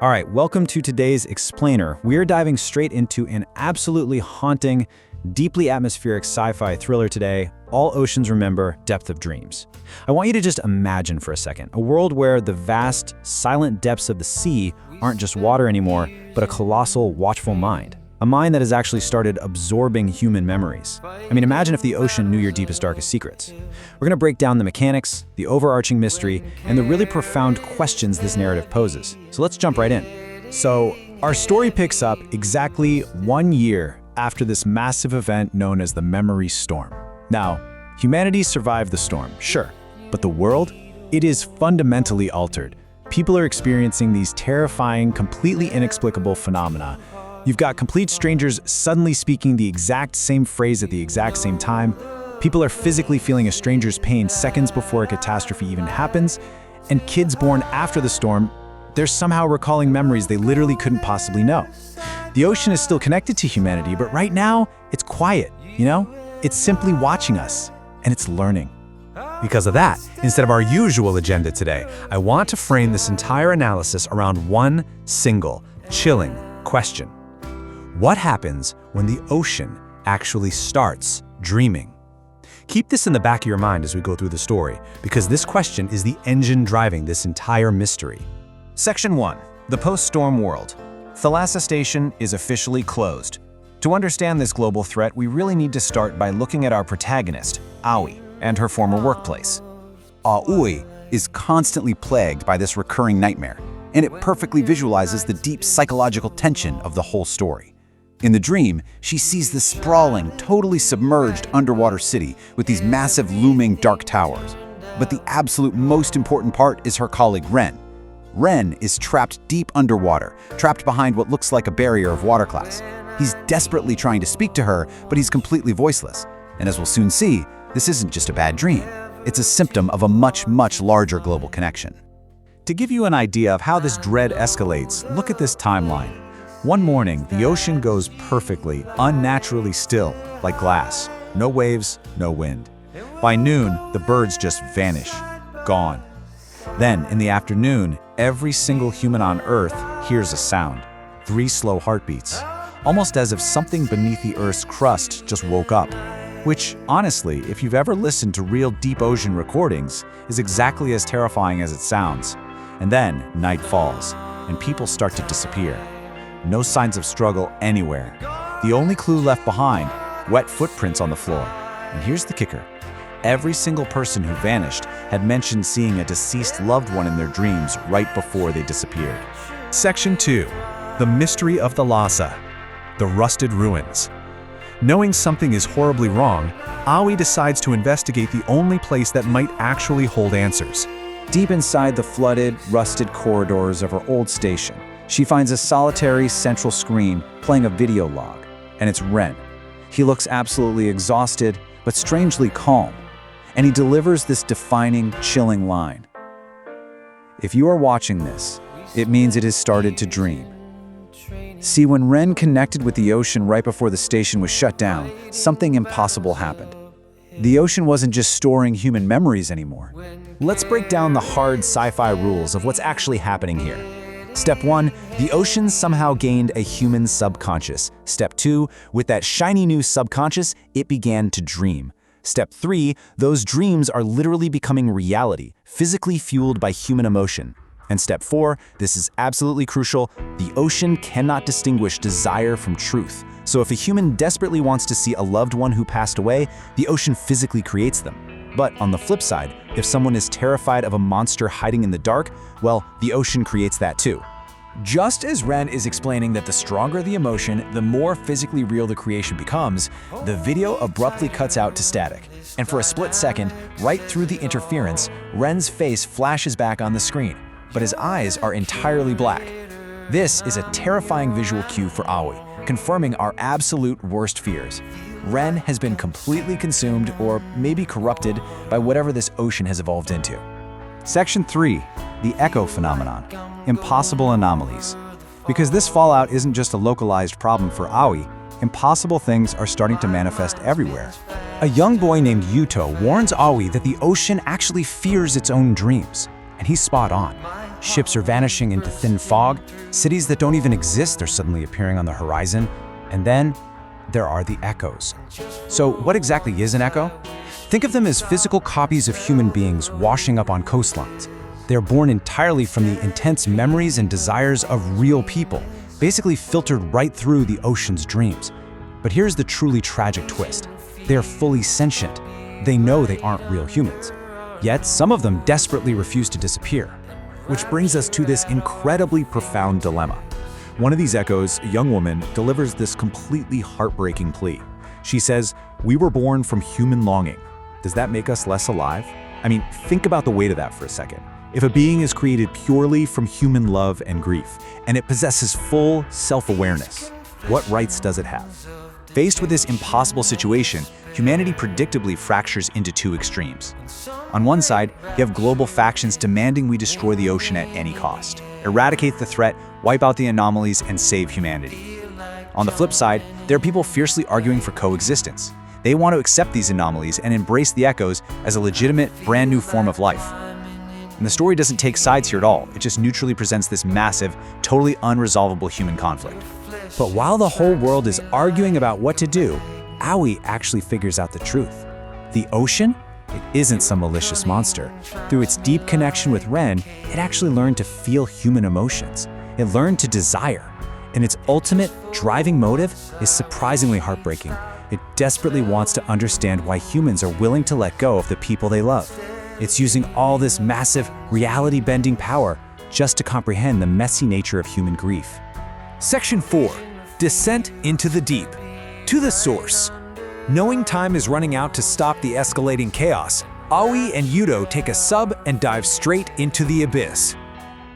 All right, welcome to today's Explainer. We're diving straight into an absolutely haunting, deeply atmospheric sci-fi thriller today, All Oceans Remember: Depth of Dreams. I want you to just imagine for a second, a world where the vast, silent depths of the sea aren't just water anymore, but a colossal, watchful mind. A mind that has actually started absorbing human memories. I mean, imagine if the ocean knew your deepest, darkest secrets. We're gonna break down the mechanics, the overarching mystery, and the really profound questions this narrative poses. So let's jump right in. So, our story picks up exactly 1 year after this massive event known as the Memory Storm. Now, humanity survived the storm, sure, but the world? It is fundamentally altered. People are experiencing these terrifying, completely inexplicable phenomena. You've got complete strangers suddenly speaking the exact same phrase at the exact same time. People are physically feeling a stranger's pain seconds before a catastrophe even happens. And kids born after the storm, they're somehow recalling memories they literally couldn't possibly know. The ocean is still connected to humanity, but right now, it's quiet, you know? It's simply watching us, and it's learning. Because of that, instead of our usual agenda today, I want to frame this entire analysis around one single, chilling question. What happens when the ocean actually starts dreaming? Keep this in the back of your mind as we go through the story, because this question is the engine driving this entire mystery. Section 1. The Post-Storm World. Thalassa Station is officially closed. To understand this global threat, we really need to start by looking at our protagonist, Aoi, and her former workplace. Aoi is constantly plagued by this recurring nightmare, and it perfectly visualizes the deep psychological tension of the whole story. In the dream, she sees this sprawling, totally submerged underwater city with these massive looming dark towers. But the absolute most important part is her colleague Ren. Ren is trapped deep underwater, trapped behind what looks like a barrier of water glass. He's desperately trying to speak to her, but he's completely voiceless. And as we'll soon see, this isn't just a bad dream. It's a symptom of a much, much larger global connection. To give you an idea of how this dread escalates, look at this timeline. One morning, the ocean goes perfectly, unnaturally still, like glass. No waves, no wind. By noon, the birds just vanish, gone. Then, in the afternoon, every single human on Earth hears a sound. 3 slow heartbeats. Almost as if something beneath the Earth's crust just woke up. Which, honestly, if you've ever listened to real deep ocean recordings, is exactly as terrifying as it sounds. And then, night falls, and people start to disappear. No signs of struggle anywhere. The only clue left behind, wet footprints on the floor. And here's the kicker. Every single person who vanished had mentioned seeing a deceased loved one in their dreams right before they disappeared. Section 2. The Mystery of Thalassa. The Rusted Ruins. Knowing something is horribly wrong, Aoi decides to investigate the only place that might actually hold answers. Deep inside the flooded, rusted corridors of her old station, she finds a solitary central screen playing a video log, and it's Ren. He looks absolutely exhausted, but strangely calm, and he delivers this defining, chilling line. If you are watching this, it means it has started to dream. See, when Ren connected with the ocean right before the station was shut down, something impossible happened. The ocean wasn't just storing human memories anymore. Let's break down the hard sci-fi rules of what's actually happening here. Step 1, the ocean somehow gained a human subconscious. Step 2, with that shiny new subconscious, it began to dream. Step 3, those dreams are literally becoming reality, physically fueled by human emotion. And step 4, this is absolutely crucial, the ocean cannot distinguish desire from truth. So if a human desperately wants to see a loved one who passed away, the ocean physically creates them. But on the flip side, if someone is terrified of a monster hiding in the dark, well, the ocean creates that too. Just as Ren is explaining that the stronger the emotion, the more physically real the creation becomes, the video abruptly cuts out to static. And for a split second, right through the interference, Ren's face flashes back on the screen, but his eyes are entirely black. This is a terrifying visual cue for Aoi, confirming our absolute worst fears. Ren has been completely consumed, or maybe corrupted, by whatever this ocean has evolved into. Section 3. The Echo Phenomenon. Impossible Anomalies. Because this fallout isn't just a localized problem for Aoi, impossible things are starting to manifest everywhere. A young boy named Yuto warns Aoi that the ocean actually fears its own dreams, and he's spot on. Ships are vanishing into thin fog. Cities that don't even exist are suddenly appearing on the horizon. And then there are the echoes. So what exactly is an echo? Think of them as physical copies of human beings washing up on coastlines. They're born entirely from the intense memories and desires of real people, basically filtered right through the ocean's dreams. But here's the truly tragic twist. They're fully sentient. They know they aren't real humans. Yet some of them desperately refuse to disappear. Which brings us to this incredibly profound dilemma. One of these echoes, a young woman, delivers this completely heartbreaking plea. She says, "We were born from human longing. Does that make us less alive?" I mean, think about the weight of that for a second. If a being is created purely from human love and grief, and it possesses full self-awareness, what rights does it have? Faced with this impossible situation, humanity predictably fractures into two extremes. On one side, you have global factions demanding we destroy the ocean at any cost, eradicate the threat, wipe out the anomalies, and save humanity. On the flip side, there are people fiercely arguing for coexistence. They want to accept these anomalies and embrace the echoes as a legitimate, brand new form of life. And the story doesn't take sides here at all. It just neutrally presents this massive, totally unresolvable human conflict. But while the whole world is arguing about what to do, Aoi actually figures out the truth. The ocean? It isn't some malicious monster. Through its deep connection with Ren, it actually learned to feel human emotions. It learned to desire. And its ultimate driving motive is surprisingly heartbreaking. It desperately wants to understand why humans are willing to let go of the people they love. It's using all this massive, reality-bending power just to comprehend the messy nature of human grief. Section 4. Descent into the deep. To the source. Knowing time is running out to stop the escalating chaos, Aoi and Yudo take a sub and dive straight into the abyss.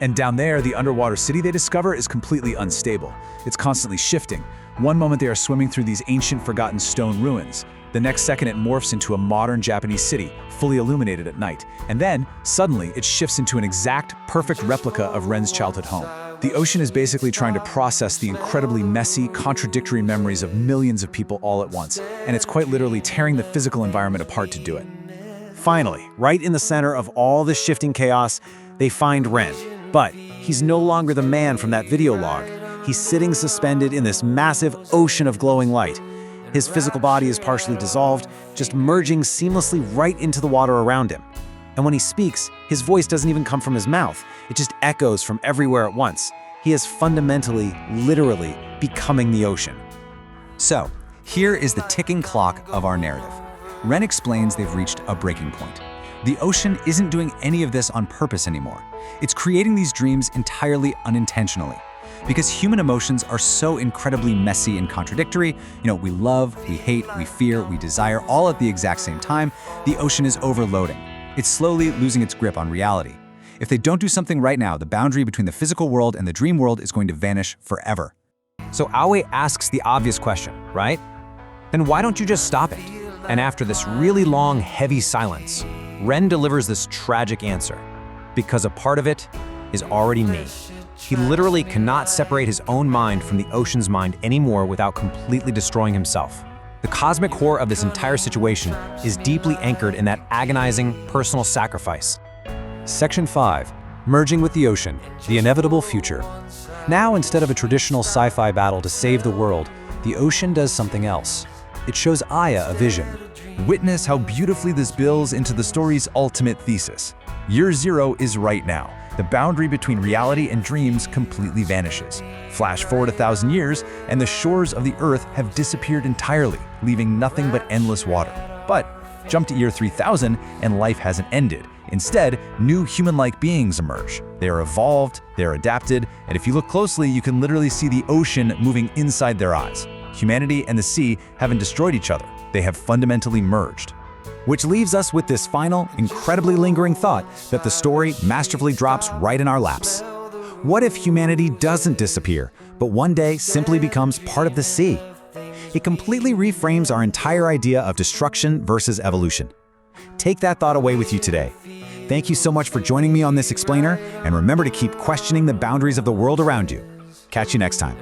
And down there, the underwater city they discover is completely unstable. It's constantly shifting. One moment they are swimming through these ancient forgotten stone ruins. The next second it morphs into a modern Japanese city, fully illuminated at night. And then, suddenly, it shifts into an exact, perfect replica of Ren's childhood home. The ocean is basically trying to process the incredibly messy, contradictory memories of millions of people all at once, and it's quite literally tearing the physical environment apart to do it. Finally, right in the center of all this shifting chaos, they find Ren. But he's no longer the man from that video log. He's sitting suspended in this massive ocean of glowing light. His physical body is partially dissolved, just merging seamlessly right into the water around him. And when he speaks, his voice doesn't even come from his mouth. It just echoes from everywhere at once. He is fundamentally, literally, becoming the ocean. So, here is the ticking clock of our narrative. Ren explains they've reached a breaking point. The ocean isn't doing any of this on purpose anymore. It's creating these dreams entirely unintentionally. Because human emotions are so incredibly messy and contradictory, we love, we hate, we fear, we desire, all at the exact same time, the ocean is overloading. It's slowly losing its grip on reality. If they don't do something right now, the boundary between the physical world and the dream world is going to vanish forever. So Aoi asks the obvious question, right? Then why don't you just stop it? And after this really long, heavy silence, Ren delivers this tragic answer. Because a part of it is already me. He literally cannot separate his own mind from the ocean's mind anymore without completely destroying himself. The cosmic horror of this entire situation is deeply anchored in that agonizing personal sacrifice. Section 5. Merging with the ocean, the inevitable future. Now, instead of a traditional sci-fi battle to save the world, the ocean does something else. It shows Aya a vision. Witness how beautifully this builds into the story's ultimate thesis. Year zero is right now. The boundary between reality and dreams completely vanishes. Flash forward 1,000 years, and the shores of the Earth have disappeared entirely, leaving nothing but endless water. But jump to year 3000, and life hasn't ended. Instead, new human-like beings emerge. They are evolved, they are adapted, and if you look closely, you can literally see the ocean moving inside their eyes. Humanity and the sea haven't destroyed each other. They have fundamentally merged. Which leaves us with this final, incredibly lingering thought that the story masterfully drops right in our laps. What if humanity doesn't disappear, but one day simply becomes part of the sea? It completely reframes our entire idea of destruction versus evolution. Take that thought away with you today. Thank you so much for joining me on this explainer, and remember to keep questioning the boundaries of the world around you. Catch you next time.